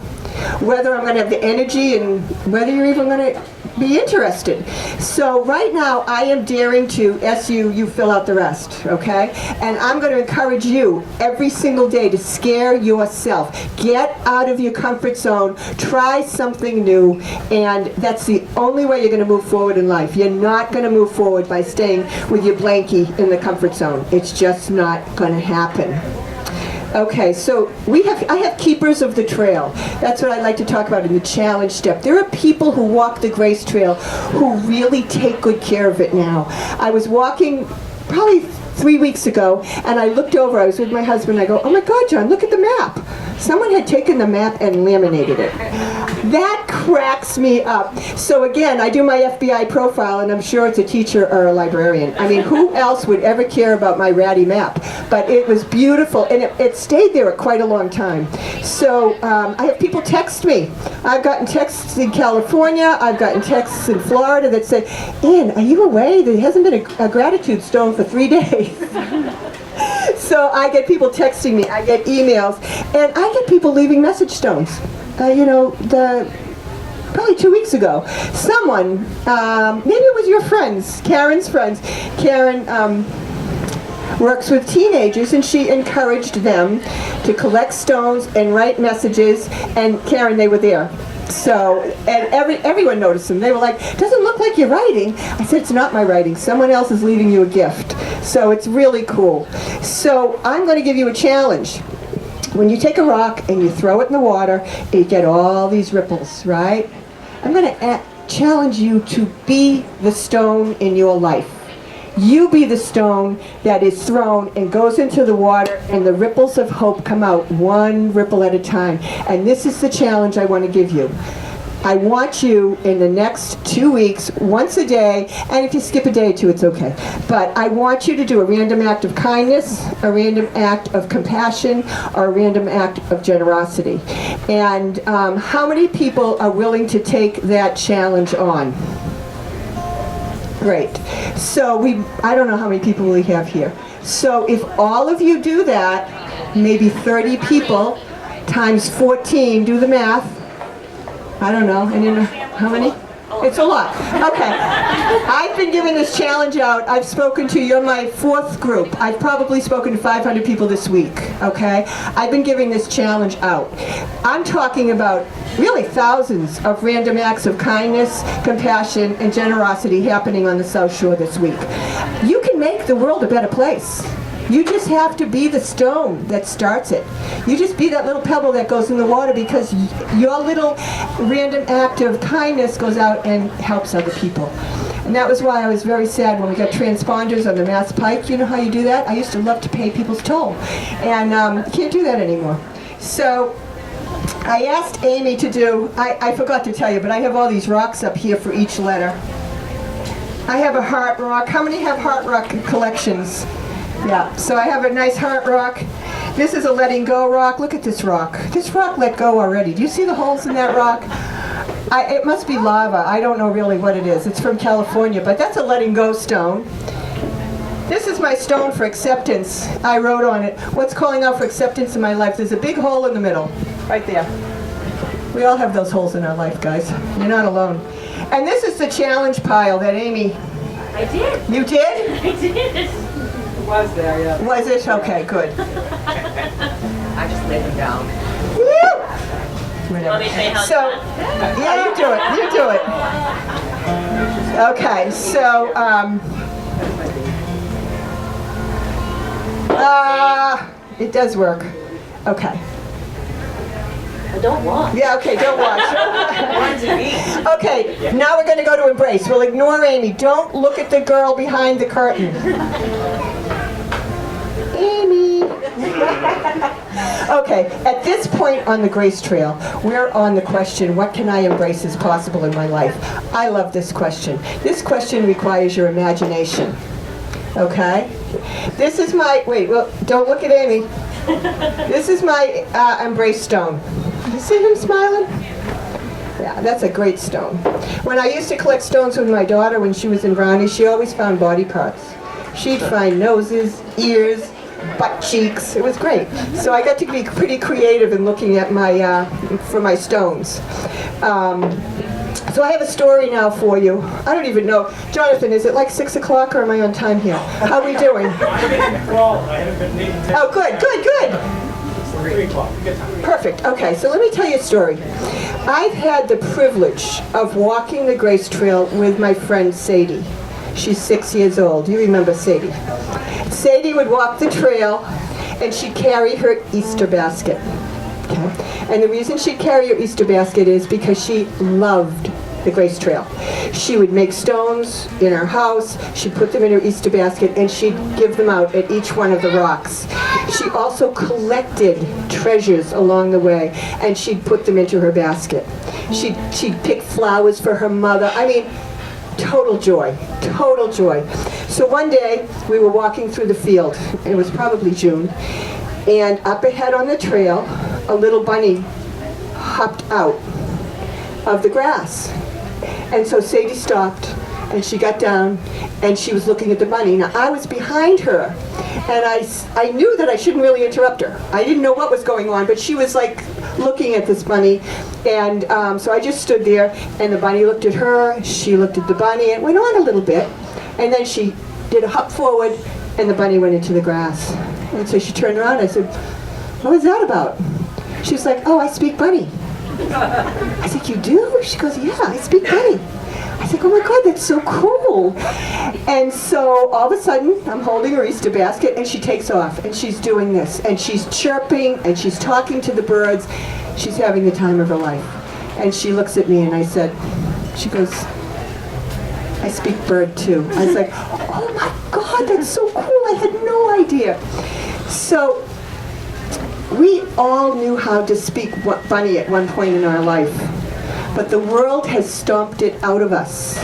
[SPEAKER 1] whether I'm going to have the energy, and whether you're even going to be interested. So right now, I am daring to, you fill out the rest, okay? And I'm going to encourage you every single day to scare yourself. Get out of your comfort zone, try something new, and that's the only way you're going to move forward in life. You're not going to move forward by staying with your blankie in the comfort zone. It's just not going to happen. Okay, so I have keepers of the trail. That's what I like to talk about in the challenge step. There are people who walk the Grace Trail who really take good care of it now. I was walking probably 3 weeks ago, and I looked over, I was with my husband, I go, oh my God, John, look at the map. Someone had taken the map and laminated it. That cracks me up. So again, I do my FBI profile, and I'm sure it's a teacher or a librarian. I mean, who else would ever care about my ratty map? But it was beautiful, and it stayed there quite a long time. So I have people text me. I've gotten texts in California, I've gotten texts in Florida that say, Ann, are you away? There hasn't been a gratitude stone for 3 days. So I get people texting me, I get emails, and I get people leaving message stones. You know, probably 2 weeks ago, someone, maybe it was your friends, Karen's friends. Karen works with teenagers, and she encouraged them to collect stones and write messages, and Karen, they were there. So, and everyone noticed them. They were like, doesn't look like you're writing. I said, it's not my writing. Someone else is leaving you a gift. So it's really cool. So I'm going to give you a challenge. When you take a rock and you throw it in the water, you get all these ripples, right? I'm going to challenge you to be the stone in your life. You be the stone that is thrown and goes into the water, and the ripples of hope come out one ripple at a time. And this is the challenge I want to give you. I want you in the next 2 weeks, once a day, and if you skip a day or two, it's okay. But I want you to do a random act of kindness, a random act of compassion, or a random act of generosity. And how many people are willing to take that challenge on? Great. So I don't know how many people we have here. So if all of you do that, maybe 30 people times 14, do the math. I don't know. And how many? It's a lot. Okay. I've been giving this challenge out. I've spoken to, you're my fourth group. I've probably spoken to 500 people this week, okay? I've been giving this challenge out. I'm talking about really thousands of random acts of kindness, compassion, and generosity happening on the South Shore this week. You can make the world a better place. You just have to be the stone that starts it. You just be that little pebble that goes in the water, because your little random act of kindness goes out and helps other people. And that was why I was very sad when we got transponders on the Mass Pike. You know how you do that? I used to love to pay people's toll. And can't do that anymore. So I asked Amy to do, I forgot to tell you, but I have all these rocks up here for each letter. I have a heart rock. How many have heart rock collections? Yeah, so I have a nice heart rock. This is a letting go rock. Look at this rock. This rock let go already. Do you see the holes in that rock? It must be lava. I don't know really what it is. It's from California, but that's a letting go stone. This is my stone for acceptance. I wrote on it, what's calling out for acceptance in my life? There's a big hole in the middle, right there. We all have those holes in our life, guys. You're not alone. And this is the challenge pile that Amy...
[SPEAKER 5] I did.
[SPEAKER 1] You did?
[SPEAKER 5] I did.
[SPEAKER 7] Was there, yeah.
[SPEAKER 1] Was it? Okay, good.
[SPEAKER 6] I just laid them down.
[SPEAKER 1] Woo!
[SPEAKER 5] Want me to say how
[SPEAKER 1] So, yeah, you do it. You do it. Okay, so, it does work. Okay.
[SPEAKER 5] don't watch.
[SPEAKER 1] Yeah, okay, don't watch. Okay, now we're going to go to embrace. We'll ignore Amy. Don't look at the girl behind the curtain. Amy. Okay, at this point on the Grace Trail, we're on the question, what can I embrace as possible in my life? I love this question. This question requires your imagination. Okay? This is my, wait, well, don't look at Amy. This is my embrace stone. You see him smiling? Yeah, that's a great stone. When I used to collect stones with my daughter when she was in Brownie, she always found body parts. She'd find noses, ears, butt cheeks. It was great. So I got to be pretty creative in looking at my, for my stones. So I have a story now for you. I don't even know. Jonathan, is it like 6 o'clock or am I on time here? How are we doing? Oh, good, good, good.
[SPEAKER 2] 3 o'clock. Good time.
[SPEAKER 1] Perfect. Okay, so let me tell you a story. I've had the privilege of walking the Grace Trail with my friend Sadie. She's 6 years old. You remember Sadie. Sadie would walk the trail and she'd carry her Easter basket. Okay? And the reason she'd carry her Easter basket is because she loved the Grace Trail. She would make stones in her house, she'd put them in her Easter basket, and she'd give them out at each one of the rocks. She also collected treasures along the way, and she'd put them into her basket. She'd pick flowers for her mother. I mean, total joy, total joy. So one day, we were walking through the field. It was probably June, and up ahead on the trail, a little bunny hopped out of the grass. And so Sadie stopped, and she got down, and she was looking at the bunny. Now, I was behind her, and I knew that I shouldn't really interrupt her. I didn't know what was going on, but she was like looking at this bunny, and so I just stood there, and the bunny looked at her, she looked at the bunny, and it went on a little bit, and then she did a hop forward, and the bunny went into the grass. And so she turned around, and I said, "What was that about?" She was like, "Oh, I speak bunny." I said, "You do?" She goes, "Yeah, I speak bunny." I said, "Oh my God, that's so cool." And so all of a sudden, I'm holding her Easter basket, and she takes off, and she's doing this, and she's chirping, and she's talking to the birds. She's having the time of her life. And she looks at me, and I said, she goes, "I speak bird too." I was like, "Oh my God, that's so cool. I had no idea." So we all knew how to speak bunny at one point in our life, but the world has stomped it out of us.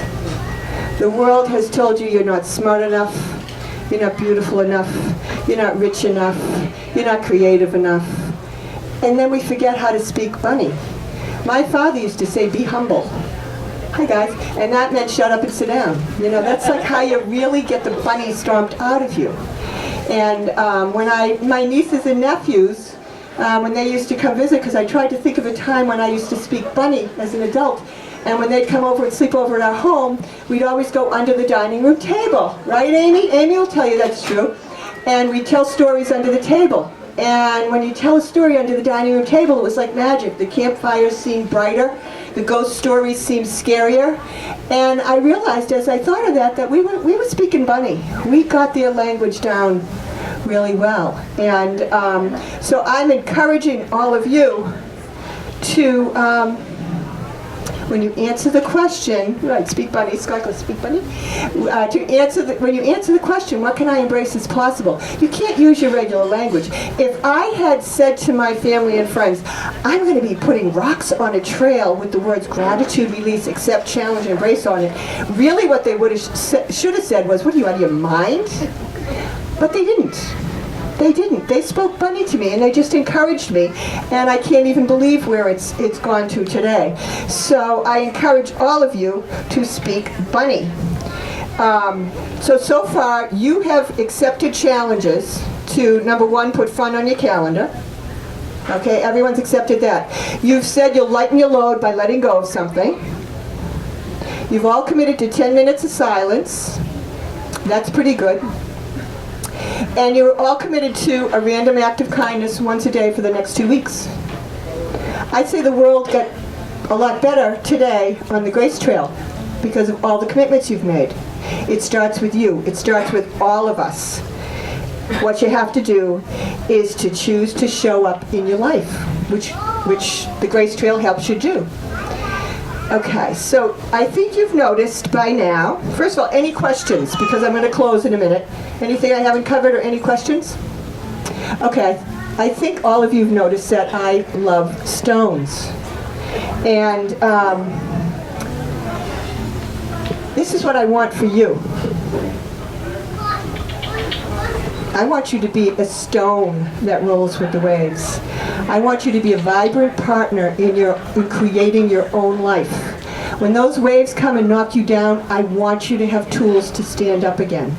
[SPEAKER 1] The world has told you you're not smart enough, you're not beautiful enough, you're not rich enough, you're not creative enough. And then we forget how to speak bunny. My father used to say, "Be humble." Hi guys. And that meant shut up and sit down. You know, that's like how you really get the bunny stomped out of you. And when my nieces and nephews, when they used to come visit, because I tried to think of a time when I used to speak bunny as an adult, And when they'd come over and sleep over at our home, we'd always go under the dining room table. Right, Amy? Amy will tell you that's true. And we'd tell stories under the table. And when you tell a story under the dining room table, it was like magic. The campfires seemed brighter. The ghost stories seemed scarier. And I realized as I thought of that we were speaking Bunny. We got their language down really well. And so I'm encouraging all of you to, when you answer the question, right, speak Bunny, Scott, speak Bunny, when you answer the question, what can I embrace as possible? You can't use your regular language. If I had said to my family and friends, I'm going to be putting rocks on a trail with the words gratitude, release, accept, challenge, embrace on it, really what they should have said was, what are you, out of your mind? But they didn't. They didn't. They spoke Bunny to me, and they just encouraged me, and I can't even believe where it's gone to today. So I encourage all of you to speak Bunny. So far, you have accepted challenges to, number one, put fun on your calendar. Okay, everyone's accepted that. You've said you'll lighten your load by letting go of something. You've all committed to 10 minutes of silence. That's pretty good. And you're all committed to a random act of kindness once a day for the next 2 weeks. I'd say the world got a lot better today on the Grace Trail because of all the commitments you've made. It starts with you. It starts with all of us. What you have to do is to choose to show up in your life, which the Grace Trail helps you do. Okay, so I think you've noticed by now, first of all, any questions? Because I'm going to close in a minute. Anything I haven't covered or any questions? Okay, I think all of you have noticed that I love stones. And this is what I want for you. I want you to be a stone that rolls with the waves. I want you to be a vibrant partner in creating your own life. When those waves come and knock you down, I want you to have tools to stand up again.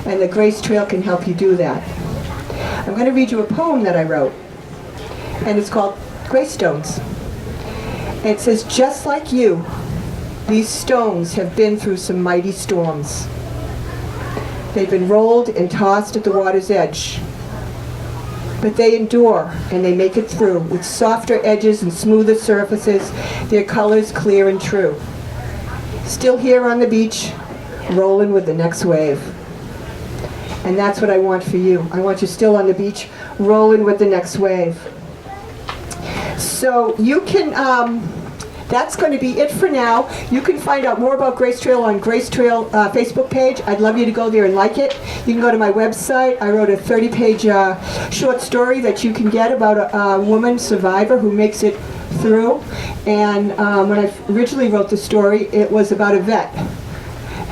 [SPEAKER 1] And the Grace Trail can help you do that. I'm going to read you a poem that I wrote. And it's called Grace Stones. And it says, just like you, these stones have been through some mighty storms. They've been rolled and tossed at the water's edge. But they endure, and they make it through, with softer edges and smoother surfaces, their colors clear and true. Still here on the beach, rolling with the next wave. And that's what I want for you. I want you still on the beach, rolling with the next wave. So you can, that's going to be it for now. You can find out more about Grace Trail on Grace Trail Facebook page. I'd love you to go there and like it. You can go to my website. I wrote a 30-page short story that you can get about a woman survivor who makes it through. And when I originally wrote the story, it was about a vet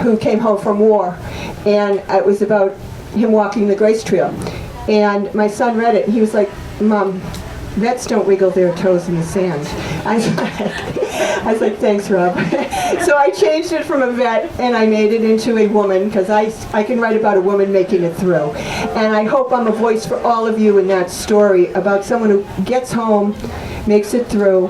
[SPEAKER 1] who came home from war. And it was about him walking the Grace Trail. And my son read it, and he was like, Mom, vets don't wiggle their toes in the sand. I was like, thanks, Rob. So I changed it from a vet, and I made it into a woman, because I can write about a woman making it through. And I hope I'm a voice for all of you in that story about someone who gets home, makes it through,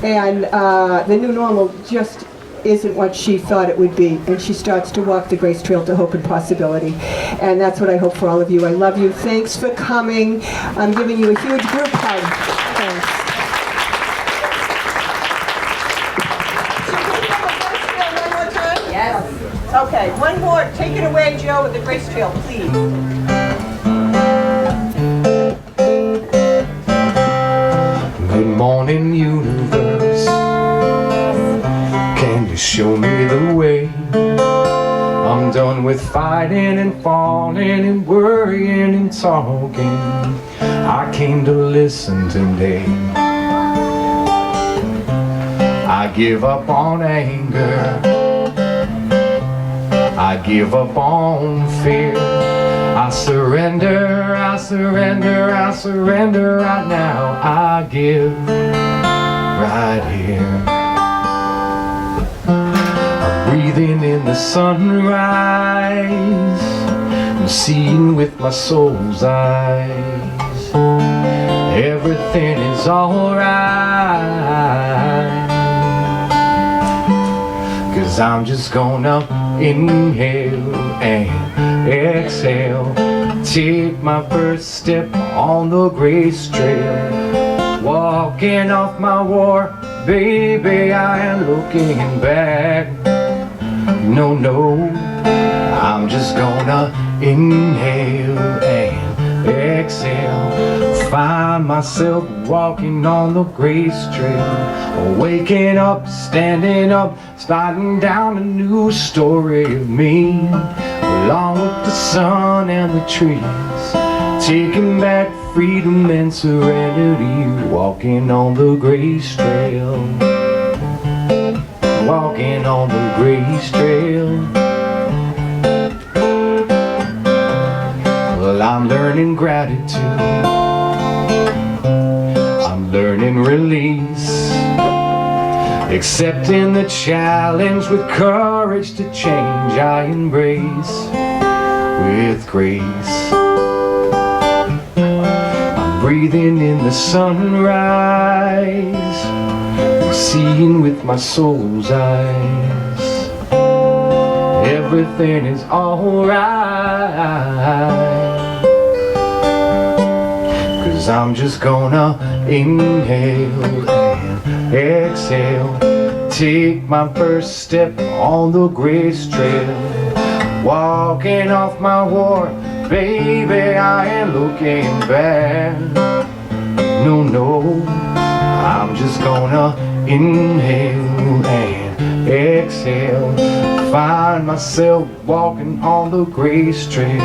[SPEAKER 1] and the new normal just isn't what she thought it would be, and she starts to walk the Grace Trail to hope and possibility. And that's what I hope for all of you. I love you. Thanks for coming. I'm giving you a huge group hug. Thanks.
[SPEAKER 5] Yes.
[SPEAKER 1] Okay, one more. Take it away, Joe, with the Grace Trail, please.
[SPEAKER 3] Good morning, universe. Can you show me the way? I'm done with fighting and falling and worrying and talking. I came to listen today. I give up on anger. I give up on fear. I surrender, I surrender, I surrender right now. I give right here. I'm breathing in the sunrise and seeing with my soul's eyes. Everything is alright. 'cause I'm just gonna inhale and exhale. Take my first step on the grace trail. Walking off my war, baby, I ain't looking back. No, no, I'm just gonna inhale and exhale. Find myself walking on the grace trail. Waking up, standing up, sliding down a new story of me. Along with the sun and the trees, taking back freedom and serenity. Walking on the grace trail. Walking on the grace trail. Well, I'm learning gratitude, I'm learning release, accepting the challenge with courage to change. I embrace with grace. I'm breathing in the sunrise, seeing with my soul's eyes. Everything is alright, 'cause I'm just gonna inhale and exhale. Take my first step on the grace trail. Walking off my war, baby, I ain't looking back. No, no, I'm just gonna inhale and exhale. Find myself walking on the grace trail.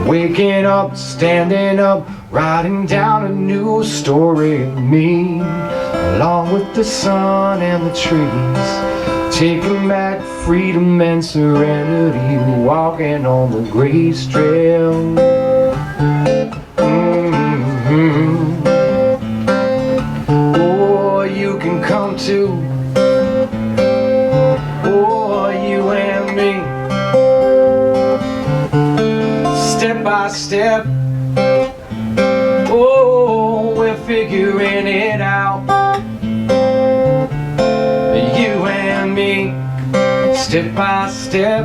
[SPEAKER 3] Waking up, standing up, writing down a new story of me. Along with the sun and the trees, taking back freedom and serenity. Walking on the grace trail. Oh, you can come too. Oh, you and me, step by step. Oh, we're figuring it out. You and me, step by step,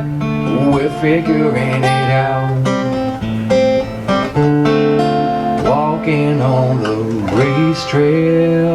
[SPEAKER 3] we're figuring it out. Walking on the grace trail.